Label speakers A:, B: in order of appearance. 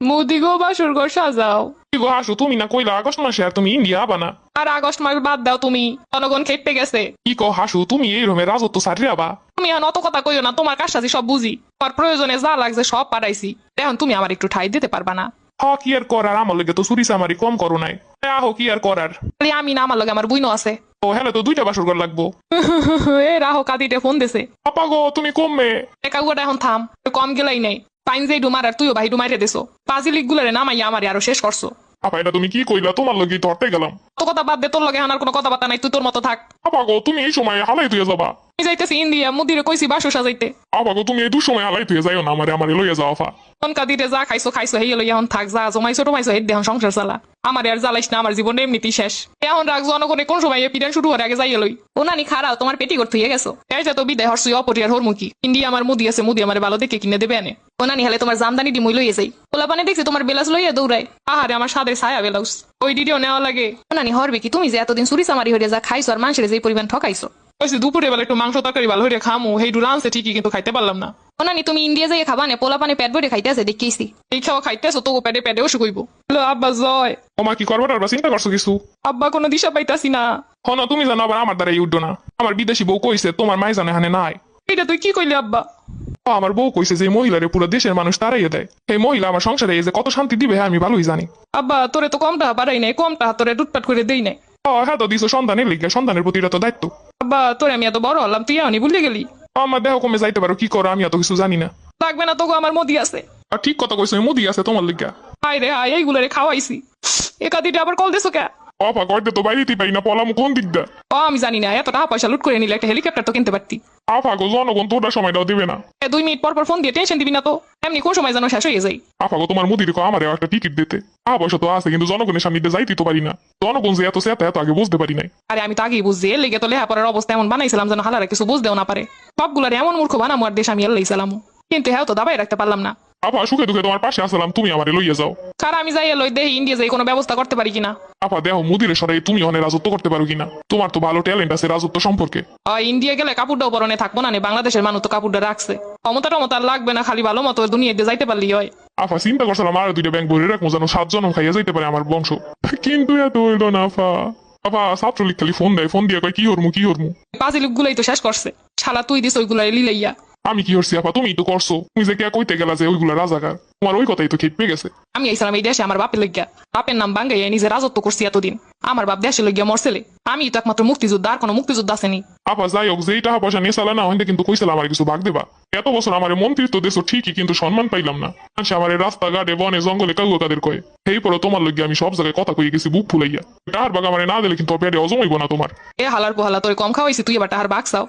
A: মোদি গো বাসর ঘর সাজাও।
B: কি গো হাসু, তুমি না কইলা আগস্ট মাসে আর তুমি ইন্ডিয়া আবা না?
A: আর আগস্ট মাস বাদ দাও, তুমি জনগণ খেপে গেছে।
B: কি কো হাসু, তুমি এই রকমের রাজত্ব সারি আবা?
A: তুমি এখন অত কথা কইও না, তোমার কাজটাজি সব বুঝি। তোমার প্রয়োজনে যা লাগছে সব পাঠাইছি, এখন তুমি আমার একটু ঠাই দিতে পারবা না?
B: হ, কি আর করার, আমার লগে তো চুরি চামারি কম করো নাই। আহো, কি আর করার।
A: খালি আমি না, আমার লগে আমার বুইনো আছে।
B: ও হ্যাঁ, তো দুইটা বাসর ঘর লাগবো।
A: এ রাহো কাদিতে ফোন দেছে।
B: আপা গো, তুমি কমবে।
A: একা গুয়াটা এখন থাম, কম গেলাই নাই। পাইন যে ডুমার আর তুইও ভাই ডুমাইরে দেছো, পাজিলিক গুলারে নামাইয়া আমারে আরো শেষ করছো।
B: আপা এটা তুমি কি কইলা? তোমার লগে ধরতে গেলাম।
A: তো কথা বাদ দে, তোর লগে হানার কোনো কথাবার্তা নাই, তুই তোর মতো থাক।
B: আপা গো, তুমি এই সময় হালাই তুই যাবা?
A: আমি যাইতেছি ইন্ডিয়া, মুদিরে কইছি বাসো সাজাইতে।
B: আপা গো, তুমি এই দুসময় হালাই তুই যাইও না, আমারে লইয়া যাও আফা।
A: তনকা দিতে যা খাইছো খাইছো, হেই লই এখন থাক, যা জমাইছো টমাইছো হেড দেহন সংসার চালা। আমার আর জ্বালাইস না, আমার জীবন এমনিতেই শেষ। এখন রাখ, জনগণে কোন সময় পিটান শুরু হওয়ার আগে যাইয়ে লই। ও নানি খারাও, তোমার পেটি করতে হয়ে গেছো। এই যে তো বিদায় হরসুই অপরিয়ার হরমুখী। ইন্ডিয়া আমার মুদি আছে, মুদি আমার ভালো দেখে কিনে দেবে আনে। ও নানি হলে তোমার জামদানি ডিমুই লইয়ে যাই। ওলা পানে দেখছি তোমার বেলাস লইয়া দৌড়ায়। আহারে আমার সাদের ছায়া বেলাউস, ওই ডিডিও নেওয়া লাগে। ও নানি হরবে কি, তুমি যে এতদিন চুরি চামারি হয়ে যা খাইছো আর মানুষের যে পরিমাণ ঠকাইছো। ওই দুপুরে বেলা একটু মাংস তরকারি ভালো হয়ে খামু, হেই ডুরা আনছে ঠিকই, কিন্তু খাইতে পারলাম না। ও নানি তুমি ইন্ডিয়া যাই খাবা না, পোলা পানে পেট ভরে খাইতে আছে দেখেছি। এই খাওয়া খাইতেছো তো পেটে পেটেও শুকুইব। হ্যালো আব্বা জয়।
B: ওমা, কি করবার আর চিন্তা করছো কিছু?
A: আব্বা কোনো দিশা পাইতাছি না।
B: হন, তুমি জানো আবার আমার দ্বারা এই উঠো না। আমার বিদেশি বউ কইছে তোমার মাই জানে হানে নাই।
A: এটা তুই কি কইলি আব্বা?
B: আমার বউ কইছে যে মহিলারে পুরো দেশের মানুষ তারাইয়ে দেয়। এই মহিলা আমার সংসারে এই যে কত শান্তি দিবে আমি ভালোই জানি।
A: আব্বা তোরে তো কম টাকা পারাই নাই, কম টাকা তোরে লুটপাট করে দেই নাই।
B: হ্যাঁ তো দিছো সন্তানের লিগে, সন্তানের প্রতি এটা তো দায়িত্ব।
A: আব্বা তোরে আমি এত বড় হলাম, তুই এখনই ভুলে গেলি।
B: আমার দেহ কমে যাইতে পারো, কি করো আমি এত কিছু জানি না।
A: লাগবে না তোকে, আমার মোদি আছে।
B: আর ঠিক কথা কইছো, মুদি আছে তোমার লিগা।
A: হায় রে হায়, এইগুলো রে খাওয়াইছি। একাদিটা আবার কল দিছো কে?
B: অপা কয়তে তো বাইরেতেই পাই না, পলাম কোন দিক দা।
A: আমি জানি না, এত টাকা পয়সা লুট করে নিলে একটা হেলিকপ্টার তো কিনতে পারতি।
B: আফা গো, জনগণ তোটা সময়টাও দিবে না।
A: 2 মিনিট পর পর ফোন দিয়ে টেনশন দিবি না তো, এমনি কোন সময় যেন শেষ হয়ে যাই।
B: আফা গো, তোমার মুদির কো আমারে একটা টিকিট দিতে। পয়সা তো আছে, কিন্তু জনগণের সামনে দিয়ে যাইতে তো পারি না। জনগণ যে এত সেটা এত আগে বুঝতে পারি নাই।
A: আরে আমি তো আগেই বুঝছি, এর লেগে তো লেহাপড়ার অবস্থা এমন বানাইছিলাম যেন হালারা কিছু বুঝতেও না পারে। সবগুলার এমন মূর্খ বানামো আর দেশ আমি এলাইছিলাম, কিন্তু হ্যাঁ তো দাবাই রাখতে পারলাম না।
B: আফা সুখে দুঃখে তোমার পাশে আসলাম, তুমি আমারে লইয়া যাও।
A: কার আমি যাই লই দেহি ইন্ডিয়া যাই কোনো ব্যবস্থা করতে পারি কিনা।
B: আফা দেহ মুদিরে সরাই তুমি অনেক রাজত্ব করতে পারো কিনা। তোমার তো ভালো ট্যালেন্ট আছে রাজত্ব সম্পর্কে।
A: ইন্ডিয়া গেলে কাপড়টাও পরনে থাকবো না, বাংলাদেশের মানুষ তো কাপড়টা রাখছে। ক্ষমতা টমতা আর লাগবে না, খালি ভালো মতো দুনিয়াতে যাইতে পারলেই হয়।
B: আফা চিন্তা করছিলাম আর দুইটা ব্যাংক ভরে রাখবো, যেন 7 জনম খাইয়া যাইতে পারে আমার বংশ। কিন্তু এত হইল না আফা। আফা ছাত্রলীগ খালি ফোন দেয়, ফোন দিয়ে কয় কি হরমু কি হরমু।
A: পাঁচি লোকগুলাই তো শেষ করছে, শালা তুই দিস ওইগুলাই লিলাইয়া।
B: আমি কি হরছি আফা? তুমি তো করছো। তুমি যে কে কইতে গেলা যে ওইগুলা রাজাকার, তোমার ওই কথাই তো খেপে গেছে।
A: আমি আইসালাম এই দেশে আমার বাপের লইগা, বাপের নাম বাঙ্গাইয়া নিজে রাজত্ব করছি এতদিন। আমার বাপ দেশে লইগা মরছেলে, আমি তো একমাত্র মুক্তিযোদ্ধা, আর কোনো মুক্তিযোদ্ধা আসেনি।
B: আপা যাই হোক, যেই টাকা পয়সা নিয়ে চালা না হইতে কিন্তু কইছিলাম আমার কিছু ভাগ দেবা। এত বছর আমার মন্ত্রিত্ব দেশো ঠিকই, কিন্তু সম্মান পাইলাম না। মানুষ আমার রাস্তাঘাটে বনে জঙ্গলে কাউ কাদের কয়। এই পরে তোমার লইগে আমি সব জায়গায় কথা কই গেছি বুক ফুলাইয়া। টাহার বাগ আমার না দিলে কিন্তু পেটে অজম হইব না তোমার।
A: এ হালার পোহালা তোর কম খাওয়াইছি, তুই এবার টাহার বাঘ চাও।